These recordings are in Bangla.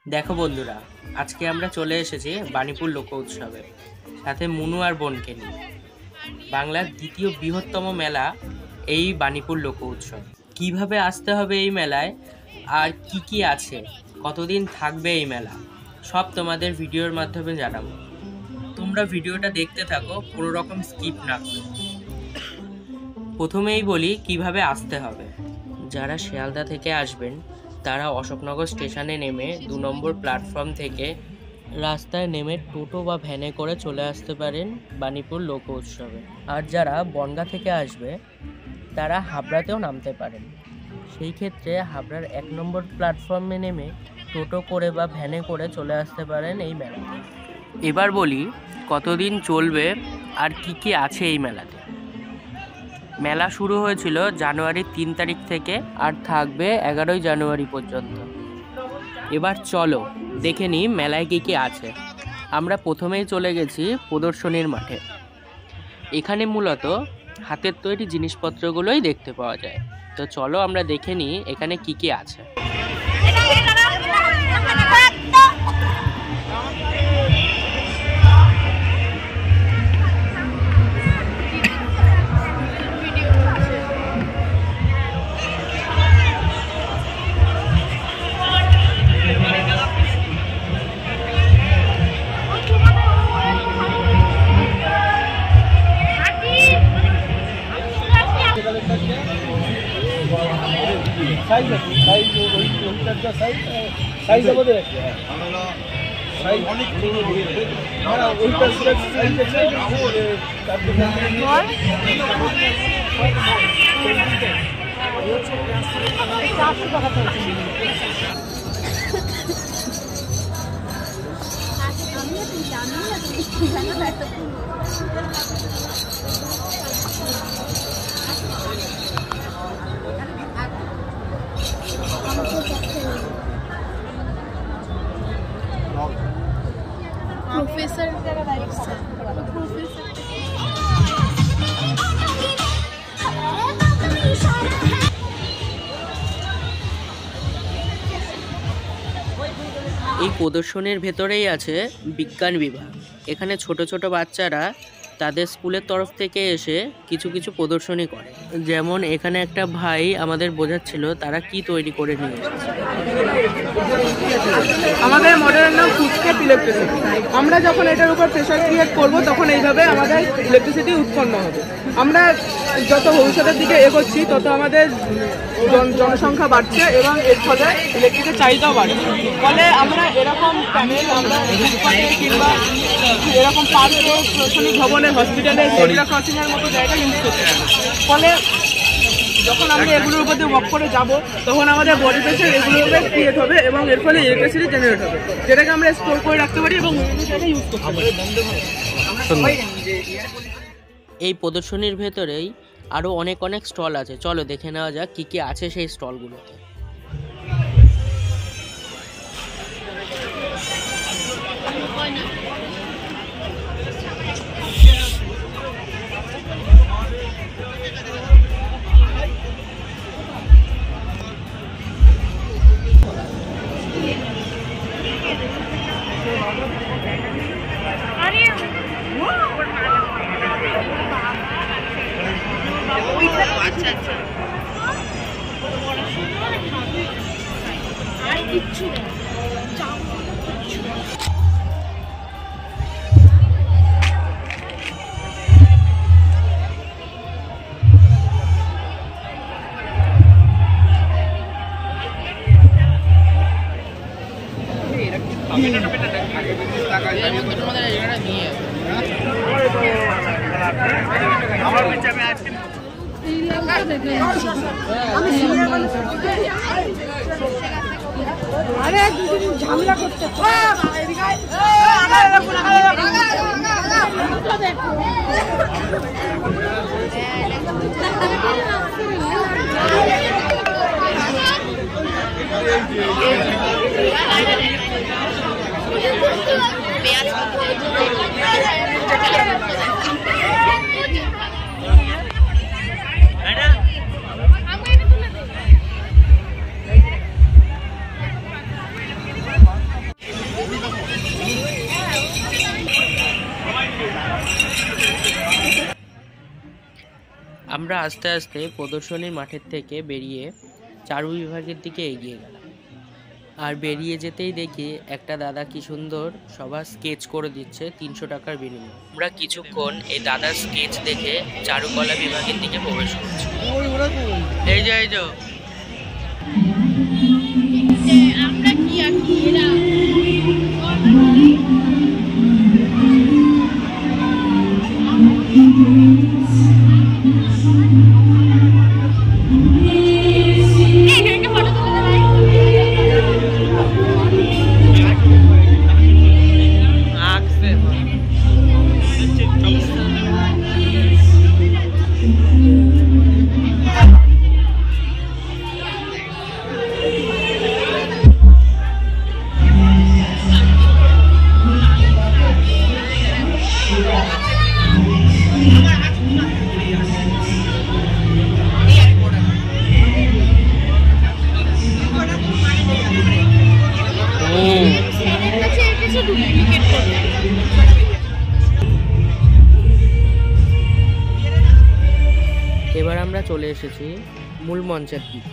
দেখো বন্ধুরা, আজকে আমরা চলে এসেছি বাণীপুর লোক উৎসবে, সাথে মুনু আর বোনকে নিয়ে। বাংলার দ্বিতীয় বৃহত্তম মেলা এই বাণীপুর লোক উৎসব। কিভাবে আসতে হবে এই মেলায়, আর কি কি আছে, কতদিন থাকবে এই মেলা, সব তোমাদের ভিডিওর মাধ্যমে জানাবো। তোমরা ভিডিওটা দেখতে থাকো, কোনো রকম স্কিপ না করো। প্রথমেই বলি কিভাবে আসতে হবে। যারা শিয়ালদা থেকে আসবেন তারা অশোকনগর স্টেশনে নেমে 2 নম্বর প্ল্যাটফর্ম থেকে রাস্তায় নেমে টোটো বা ভ্যানে করে চলে আসতে পারেন বাণীপুর লোক উৎসবে। আর যারা বনগাঁ থেকে আসবে তারা হাবড়াতেও নামতে পারেন। সেই ক্ষেত্রে হাবড়ার 1 নম্বর প্ল্যাটফর্মে নেমে টোটো করে বা ভ্যানে করে চলে আসতে পারেন এই মেলাতে। এবার বলি কতদিন চলবে আর কি কি আছে এই মেলাতে। মেলা শুরু হয়েছিল জানুয়ারির 3 তারিখ থেকে আর থাকবে 11 জানুয়ারি পর্যন্ত। এবার চলো দেখে নিই মেলায় কী কী আছে। আমরা প্রথমেই চলে গেছি প্রদর্শনীর মাঠে। এখানে মূলত হাতের তৈরি জিনিসপত্রগুলোই দেখতে পাওয়া যায়। তো চলো আমরা দেখে নিই এখানে কী কী আছে। प्रोफेसर এই প্রদর্শনীর ভেতরেই আছে বিজ্ঞান বিভাগ। এখানে ছোট ছোট বাচ্চারা তাদের স্কুলের তরফ থেকে এসে কিছু কিছু প্রদর্শনী করে। যেমন এখানে একটা ভাই আমাদের বোঝাচ্ছিল তারা কি তৈরি করে নিয়ে এসেছে। আমাদের মডেলের নাম ফুডস্কেপ ইলেকট্রিসিটি। আমরা যখন এটার উপর প্রেশার ক্রিয়েট করব তখন এইভাবে আমাদের ইলেকট্রিসিটি উৎপন্ন হবে। আমরা যত ভবিষ্যতের দিকে এগোচ্ছি তত আমাদের জনসংখ্যা বাড়ছে এবং এর ফলে ইলেকট্রিকের চাহিদাও বাড়ছে। ফলে আমরা এরকম প্যানেল আমরা কিংবা এরকম পার্কে, প্রশাসনিক ভবনে, হসপিটালে, জেব্রা ক্রসিংয়ের মতো জায়গা ইউজ করতে পারি। ফলে যখন আমরা এগুলোর উপর দিয়ে ওয়াক করে যাব তখন আমাদের বডি প্রেশার এগুলোর উপরে ক্রিয়েট হবে এবং এর ফলে ইলেকট্রিসিটি জেনারেট হবে, যেটাকে আমরা স্টোর করে রাখতে পারি এবং অন্য জায়গায় ইউজ করতে পারি। এই প্রদর্শনীর ভেতরেই আরও অনেক অনেক স্টল আছে। চলো দেখে নেওয়া যাক কী কী আছে সেই স্টলগুলোতে। ঝামেলা করতে আমরা আস্তে আস্তে প্রদর্শনীর মাঠের থেকে বেরিয়ে চারু বিভাগের দিকে এগিয়ে গেলাম। আর বেরিয়ে যেতেই দেখি একটা দাদা কি সুন্দর সবার স্কেচ করে দিচ্ছে 300 টাকার বিনিময়ে। আমরা কিছুক্ষণ এই দাদার স্কেচ দেখে চারুকলা বিভাগের দিকে প্রবেশ করছি। এই যে আমরা কি আঁকি এরা এবার আমরা চলে এসেছি মূল মঞ্চের দিকে।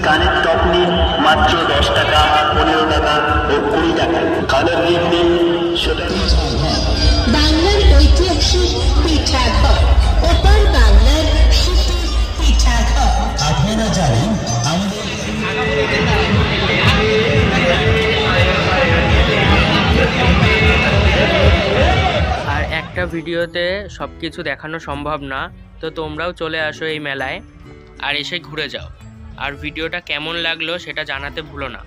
কানের টপ নিন মাত্র 10 টাকা, 15 টাকা ও 20 টাকা। কানের রিং নিন সেটা বাংলার ঐতিহাসিক পিঠাঘর, ওপার বাংলার সুতির পিঠাঘর। আপনারা জানেন আমাদের আর একটা ভিডিওতে সব কিছু দেখানো সম্ভব না, তো তোমরাও চলে আসো এই মেলায় আর এসে ঘুরে যাও। আর ভিডিওটা কেমন লাগলো সেটা জানাতে ভুলো না।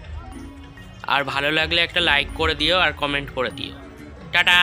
আর ভালো লাগলে একটা লাইক করে দিও আর কমেন্ট করে দিও। টাটা।